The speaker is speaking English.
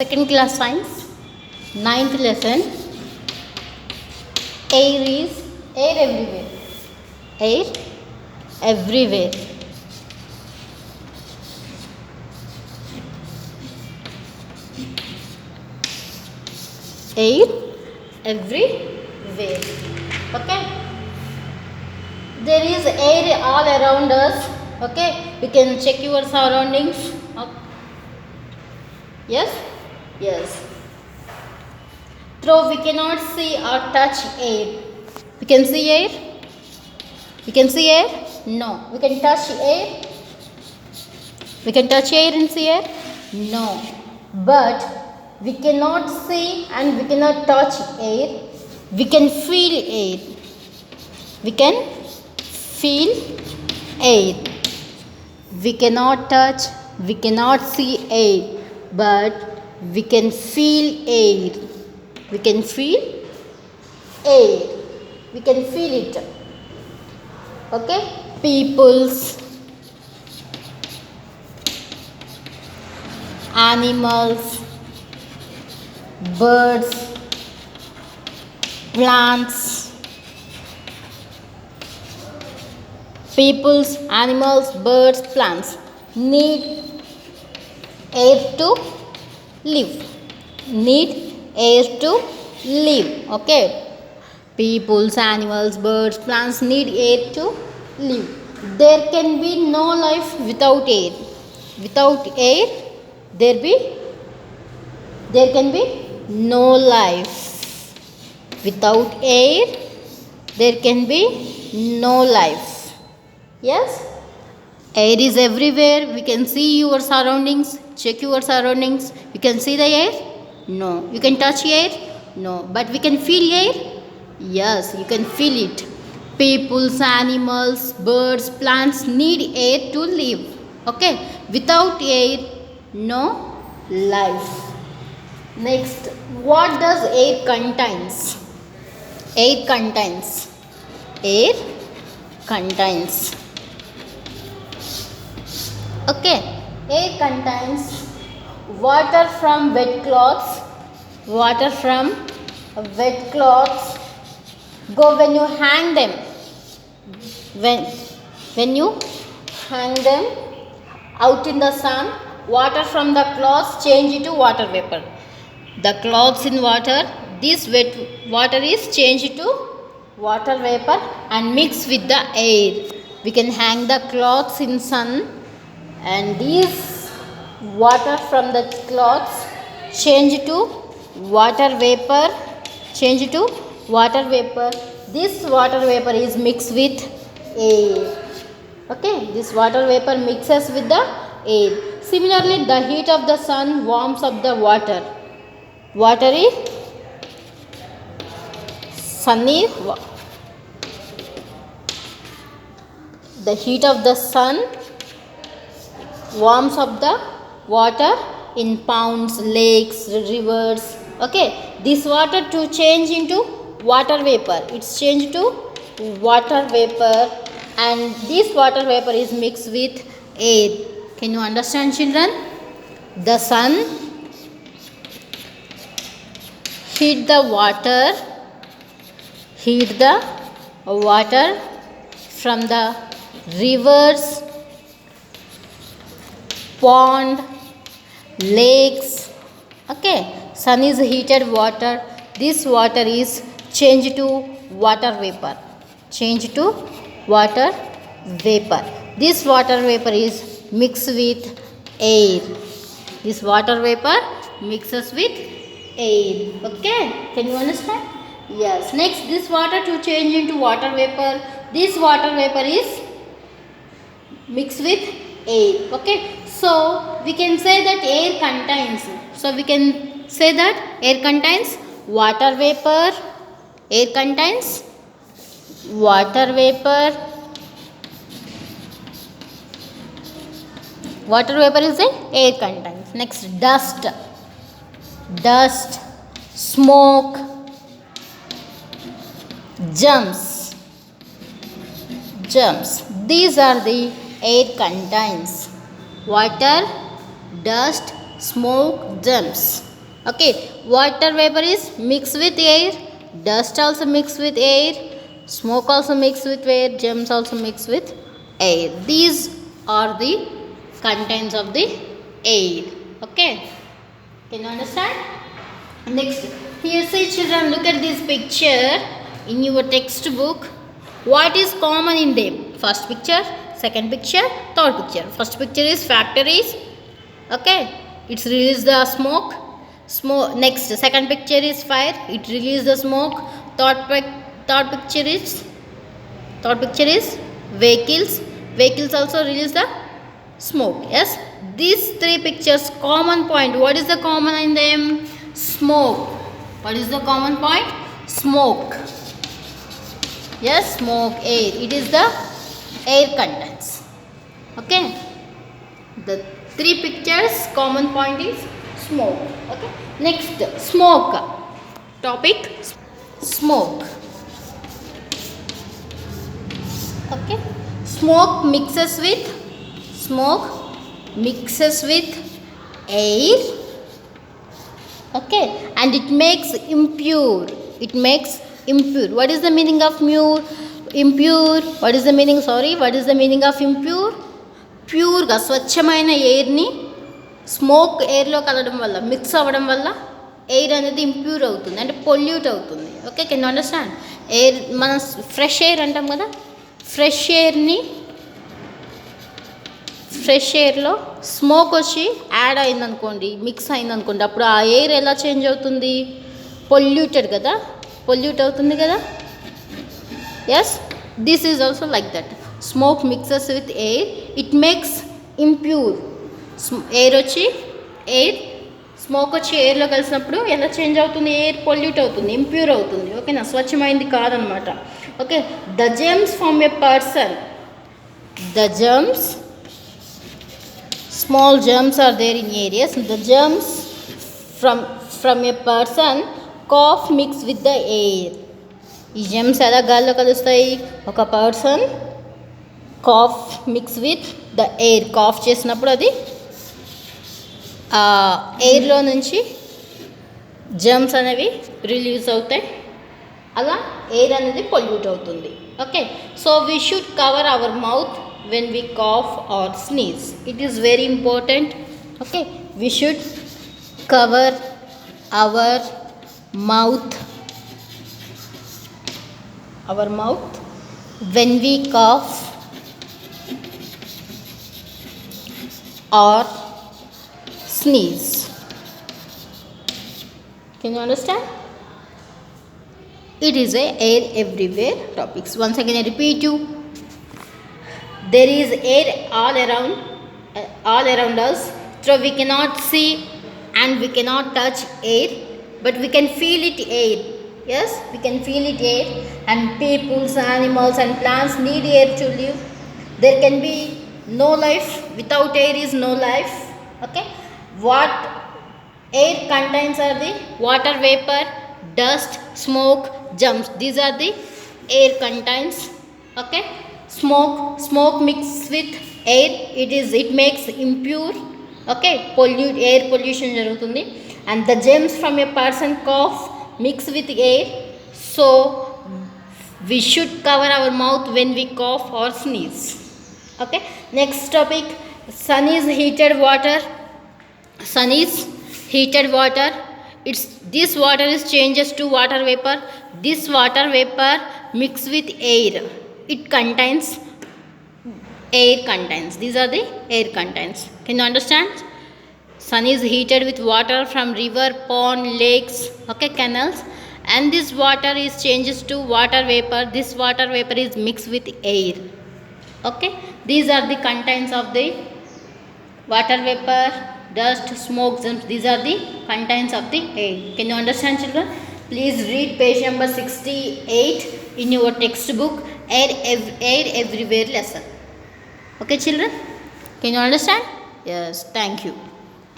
Second class science, ninth lesson. Air is air everywhere. Air everywhere. Air everywhere. Okay. There is air all around us. Okay. You can check your surroundings. Okay. Yes. Yes. Though we cannot see or touch air. We can see air? We can see air? No. We can touch air? We can touch air and see air? No. But we cannot see and we cannot touch air. We can feel air. We can feel air. We cannot touch, we cannot see air, but we can feel air. We can feel air. We can feel it. Okay? Peoples, animals, birds, plants. Peoples, animals, birds, plants need air to live. Need air to live. Okay. Peoples, animals, birds, plants need air to live. There can be no life without air. Without air, there can be no life. Without air, there can be no life. Yes? Air is everywhere. We can see your surroundings. Check your surroundings. You can see the air? No. You can touch air? No. But we can feel air? Yes, you can feel it. Peoples, animals, birds, plants need air to live. Okay? Without air, no life. Next, what does air contains? Air contains. Air contains. Okay, air contains water from wet cloths. Water from wet cloths. Go when you hang them. When you hang them out in the sun, water from the cloths change into water vapor. The cloths in water, this wet water is changed to water vapor and mix with the air. We can hang the cloths in sun and these water from the cloths change to water vapor. Change to water vapor. This water vapor is mixed with air. Okay, this water vapor mixes with the air. Similarly, the heat of the sun warms up the water. Water is sunny. The heat of the sun warms up the water in ponds, lakes, rivers. Okay, this water to change into water vapor. It's changed to water vapor and this water vapor is mixed with air. Can you understand, children? The sun heat the water from the rivers, pond, lakes. Okay, sun is heated water. This water is changed to water vapor. Changed to water vapor. This water vapor is mixed with air. This water vapor mixes with air. Okay, can you understand? Yes. Next, this water to change into water vapor. This water vapor is mixed with air. Okay, so we can say that air contains. So we can say that air contains water vapor. Air contains water vapor. Water vapor is the air contains. Next, dust. Dust, smoke, germs. Germs. These are the air contains. Water, dust, smoke, germs. Okay, water vapor is mixed with air, dust also mixed with air, smoke also mixed with air, germs also mixed with air. These are the contents of the air. Okay, can you understand? Next, here say children, look at this picture in your textbook. What is common in them? First picture, second picture, third picture. First picture is factories. Okay, it's release the smoke. Next, second picture is fire. It release the smoke. Third picture is vehicles. Vehicles also release the smoke. Yes, these three pictures common point. What is the common in them? Smoke. What is the common point? Smoke. Yes, smoke, air. It is the air contents. Okay, the three pictures common point is smoke. Okay, next, smoke. Topic, smoke. Okay, smoke mixes with air. Okay, and it makes impure. What is the meaning of impure? What is the meaning of impure? ప్యూర్గా స్వచ్ఛమైన ఎయిర్ని smoke ఎయిర్లో కలవడం వల్ల, mix అవ్వడం వల్ల air అనేది impure అవుతుంది, అంటే pollute అవుతుంది. Okay, can you understand? Air మనం ఫ్రెష్ ఎయిర్ అంటాం కదా, ఫ్రెష్ ఎయిర్లో స్మోక్ వచ్చి యాడ్ అయిందనుకోండి, మిక్స్ అయిందనుకోండి, అప్పుడు ఆ ఎయిర్ ఎలా చేంజ్ అవుతుంది? పొల్యూటెడ్ కదా, పొల్యూట్ అవుతుంది కదా. Yes, this is also like that. Smoke mixes with air, it makes impure. Smoke వచ్చి ఎయిర్లో కలిసినప్పుడు ఎలా చేంజ్ అవుతుంది? ఎయిర్ పొల్యూట్ అవుతుంది, ఇంప్యూర్ అవుతుంది. ఓకేనా, స్వచ్ఛమైంది కాదనమాట. Okay, the germs from a person, small germs are there in areas. The germs from a person cough mix with the air. ఈ జెమ్స్ ఎలా గాల్లో కలుస్తాయి? ఒక person cough mix with the air, cough చేసినప్పుడు అది ఎయిర్లో నుంచి జెమ్స్ అనేవి release అవుతాయి, అలా ఎయిర్ అనేది పొల్యూట్ అవుతుంది. Okay, so we should cover our mouth when we cough or sneeze. It is very important. Okay, we should cover our mouth when we cough or sneeze. Can you understand? It is a air everywhere topics. Once again I repeat you, there is air all around us, so we cannot see and we cannot touch air, but we can feel it air. Yes, we can feel it air, and peoples, animals and plants need air to live. There can be no life without air, is no life. Okay, what air contains are the water vapor, dust, smoke, germs. These are the air contents. Okay, smoke mixed with air, it makes impure. Okay, air pollution jarugutundi. And the germs from a person cough mix with air, so we should cover our mouth when we cough or sneeze. Okay, next topic, sun is heated water. This water is changes to water vapor. This water vapor mixed with air, it contains air contents. These are the air contents. Can you understand? Sun is heated with water from river, pond, lakes, okay, canals, and this water is changes to water vapor. This water vapor is mixed with air. Okay, these are the contents of the water vapor, dust, smoke, germs. These are the contents of the air. Can you understand, children? Please read page number 68 in your textbook, air everywhere lesson. Okay, children, can you understand? Yes, thank you.